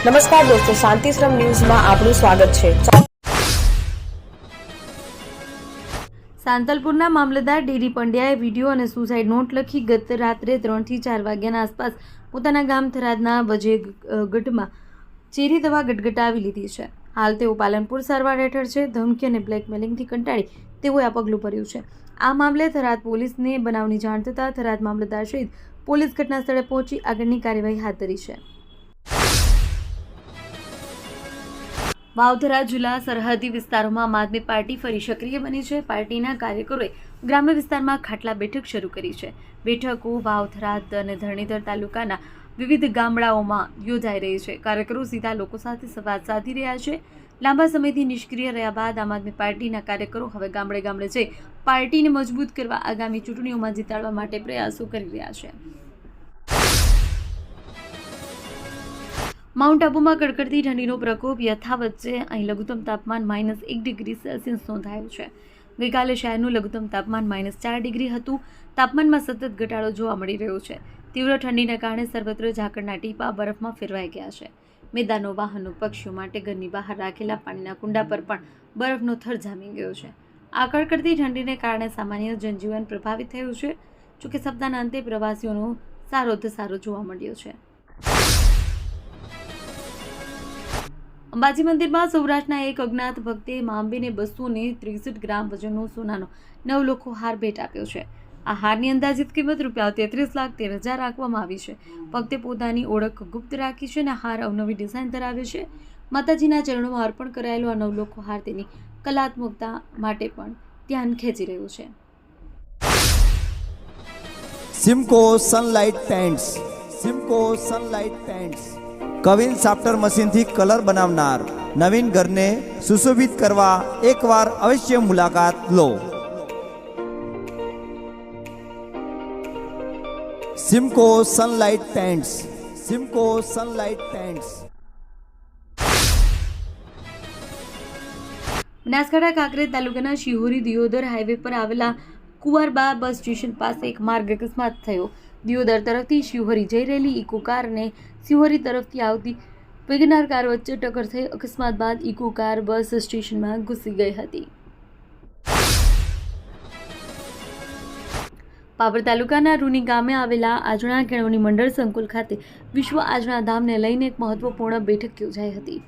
નમસ્કાર દોસ્તો, શાંતિશ્રમ ન્યૂઝમાં આપનું સ્વાગત છે। સાંતલપુરના મામલતદાર ડીડી પંડ્યાએ વિડીયો અને સુસાઇડ નોટ લખી ગત રાત્રે 3 થી 4 વાગ્યાના આસપાસ પોતાના ગામ થરાદના વજેગઢમાં ઝેરી દવા ગટગટાવી લીધી છે। હાલ તેઓ પાલનપુર સારવાર હેઠળ છે। ધમકી અને બ્લેકમેલિંગથી કંટાળી તેઓએ આ પગલું ભર્યું છે। આ મામલે થરાદ પોલીસને બનાવની જાણ થતાં થરાદ મામલતદાર સહિત પોલીસ ઘટના સ્થળે પહોંચી આગળની કાર્યવાહી હાથ ધરી છે। વાવથરા જિલ્લા સરહદી વિસ્તારોમાં આમ આદમી પાર્ટી ફરી સક્રિય બની છે। પાર્ટીના કાર્યકરોએ ગ્રામ્ય વિસ્તારમાં ખાટલા બેઠક શરૂ કરી છે। બેઠકો વાવથરા અને ધરણીધર તાલુકાના વિવિધ ગામડાઓમાં યોજાઈ રહી છે। કાર્યકરો સીધા લોકો સાથે સંવાદ સાધી રહ્યા છે। લાંબા સમયથી નિષ્ક્રિય રહ્યા બાદ આમ આદમી પાર્ટીના કાર્યકરો હવે ગામડે ગામડે જઈ પાર્ટીને મજબૂત કરવા આગામી ચૂંટણીઓમાં જીતાડવા માટે પ્રયાસો કરી રહ્યા છે। માઉન્ટ આબુમાં કડકડતી ઠંડીનો પ્રકોપ યથાવત છે। અહીં લઘુત્તમ તાપમાન -1 ડિગ્રી સેલ્સિયસ નોંધાયું છે। ગઈકાલે શહેરનું લઘુત્તમ તાપમાન -4 ડિગ્રી હતું। તાપમાનમાં સતત ઘટાડો જોવા મળી રહ્યો છે। તીવ્ર ઠંડીને કારણે સર્વત્ર ઝાકળના ટીપા બરફમાં ફેરવાઈ ગયા છે। મેદાનો, વાહનો, પક્ષીઓ માટે ઘરની બહાર રાખેલા પાણીના કુંડા પર પણ બરફનો થર જામી ગયો છે। આ કડકડતી ઠંડીને કારણે સામાન્ય જનજીવન પ્રભાવિત થયું છે। જોકે સપ્તાહના અંતે પ્રવાસીઓનો સારો ધસારો જોવા મળ્યો છે। અંબાજી મંદિરમાં સૌરાષ્ટ્રના એક અજ્ઞાત ભક્તે મા અંબેને 263 ગ્રામ વજનનો સોનાનો 9 લાખનો હાર ભેટ આપ્યો છે। આ હારની અંદાજિત કિંમત ₹33,13,000 રાખવામાં આવી છે। ભક્તે પોતાની ઓળખ ગુપ્ત રાખી છે અને હાર અવનવી ડિઝાઇન ધરાવે છે। માતાજીના ચરણોમાં અર્પણ કરાયેલો આ 9 લાખનો હાર તેની કલાત્મકતા માટે પણ ધ્યાન ખેંચી રહ્યો છે। Simco Sunlight Paints, Simco Sunlight Paints કવિન સાફ્ટર મશીનથી કલર બનાવનાર નવીન ઘરને સુશોભિત કરવા એકવાર અવશ્ય મુલાકાત લો। Simco Sunlight Paints, Simco Sunlight Paints. Banaskantha Kankrej તાલુકાના શિહોરી દિયોદર હાઈવે પર આવેલા કુંવરબા બસ સ્ટેશન પાસે એક માર્ગ અકસ્માત થયો। દિયોદર તરફથી શિહોરી જઈ રહેલી ઇકો કાર અને શિહોરી તરફથી આવતી વેગનાર કાર વચ્ચે ટક્કર થઈ। અકસ્માત બાદ ઇકો કાર બસ સ્ટેશનમાં ઘૂસી ગઈ હતી। પાવર તાલુકાના રૂની ગામે આવેલા આજણા કેળવણી મંડળ સંકુલ ખાતે વિશ્વ આજણા ધામને લઈને એક મહત્વપૂર્ણ બેઠક યોજાઈ હતી।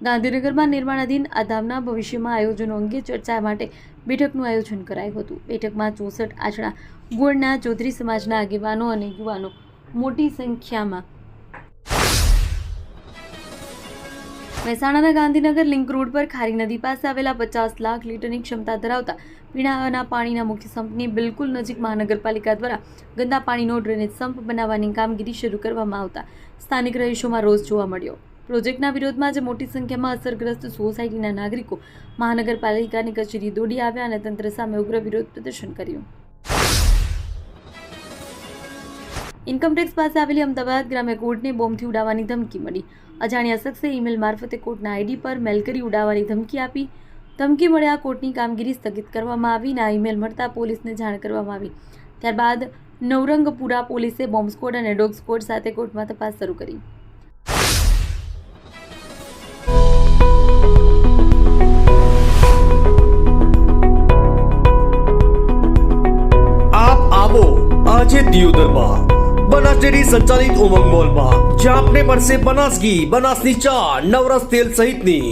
ગાંધીનગરમાં નિર્માણાધીન આ ધામના ભવિષ્યમાં આયોજનો અંગે ચર્ચા માટે બેઠકનું આયોજન કરાયું હતું। બેઠકમાં 64 આજણા ગોળના ચૌધરી સમાજના આગેવાનો અને યુવાનો મોટી સંખ્યામાં મહેસાણાના ગાંધીનગર લિંક રોડ પર ખારી નદી પાસે આવેલા 50 લાખ લીટરની ક્ષમતા ધરાવતા પીણાના પાણીના મુખ્ય સંપની બિલકુલ નજીક મહાનગરપાલિકા દ્વારા ગંદા પાણીનો ડ્રેનેજ સંપ બનાવવાની કામગીરી શરૂ કરવામાં આવતા સ્થાનિક રહીશોમાં રોષ જોવા મળ્યો। પ્રોજેક્ટના વિરોધમાં આજે મોટી સંખ્યામાં અસરગ્રસ્ત સોસાયટીના નાગરિકો મહાનગરપાલિકાની કચેરી દોડી આવ્યા અને તંત્ર સામે ઉગ્ર વિરોધ પ્રદર્શન કર્યું। ઇન્કમટેક્સ પાસે આવેલી અમદાવાદ ગ્રામ્ય કોર્ટને બોમ્બથી ઉડાવવાની ધમકી મળી। અજાણ્યા શખ્સે ઈમેલ મારફતે કોર્ટના આઈડી પર મેલ કરી ઉડાવવાની ધમકી આપી। ધમકી મળ્યા કોર્ટની કામગીરી સ્થગિત કરવામાં આવી અને આ ઈમેલ મળતા પોલીસને જાણ કરવામાં આવી। ત્યારબાદ નવરંગપુરા પોલીસે બોમ્બ સ્ક્વોડ અને ડોગ સ્ક્વોડ સાથે કોર્ટમાં તપાસ શરૂ કરી। આજે દિયોદરમાં બનાસ ડેરી સંચાલિત ઉમંગ મોલમાં જ્યાં આપને મળશે બનાસ ઘી, બનાસની ચા, નવરસ તેલ સહિતની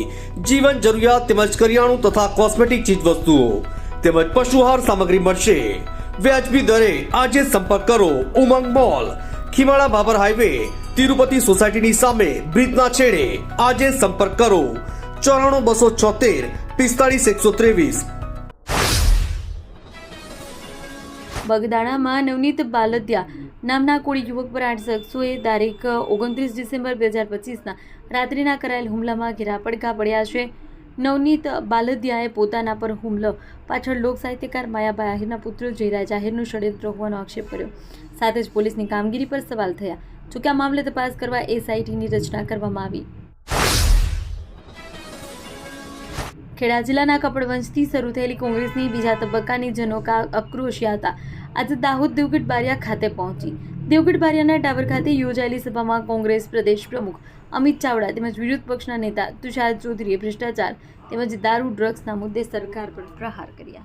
જીવન જરૂરિયાત તેમજ કરિયાણું તથા કોસ્મેટિક ચીજ વસ્તુઓ તેમજ પશુહાર સામગ્રી મળશે વ્યાજબી દરે। આજે સંપર્ક કરો ઉમંગ મોલ, ખીમાળા બાબર હાઈવે, તિરુપતિ સોસાયટીની સામે બ્રિજના છેડે। આજે સંપર્ક કરો 94 276 45 123। બગદાણામાં નવનીત બાલદિયા નામના કોળી યુવક પર 8 શખ્સોએ તારીખ 29 ડિસેમ્બર 2025ના રાત્રિના કરાયેલ હુમલામાં ઘેરા પડઘા પડ્યા છે। નવનીત બાલદિયાએ પોતાના પર હુમલો પાછળ લોક સાહિત્યકાર માયાભાઈ આહિરના પુત્ર જયરાજ આહિરનું ષડયંત્ર હોવાનો આક્ષેપ કર્યો। સાથે જ પોલીસની કામગીરી પર સવાલ થયા। જોકે આ મામલે તપાસ કરવા એસઆઈટીની રચના કરવામાં આવી। ખેડા જિલ્લાના કપડવંજથી શરૂ થયેલી કોંગ્રેસની બીજા તબક્કાની જનોકા આક્રોશ યાત્રા આજે દાહોદ દેવગઢ બારિયા ખાતે પહોંચી. દેવગઢ બારિયાના ટાવર ખાતે યોજાયેલી સભામાં કોંગ્રેસ પ્રદેશ પ્રમુખ અમિત ચાવડા તેમજ વિરોધ પક્ષના નેતા તુષાર ચૌધરીએ ભ્રષ્ટાચાર તેમજ દારૂ ડ્રગ્સના મુદ્દે સરકાર પર પ્રહાર કર્યા.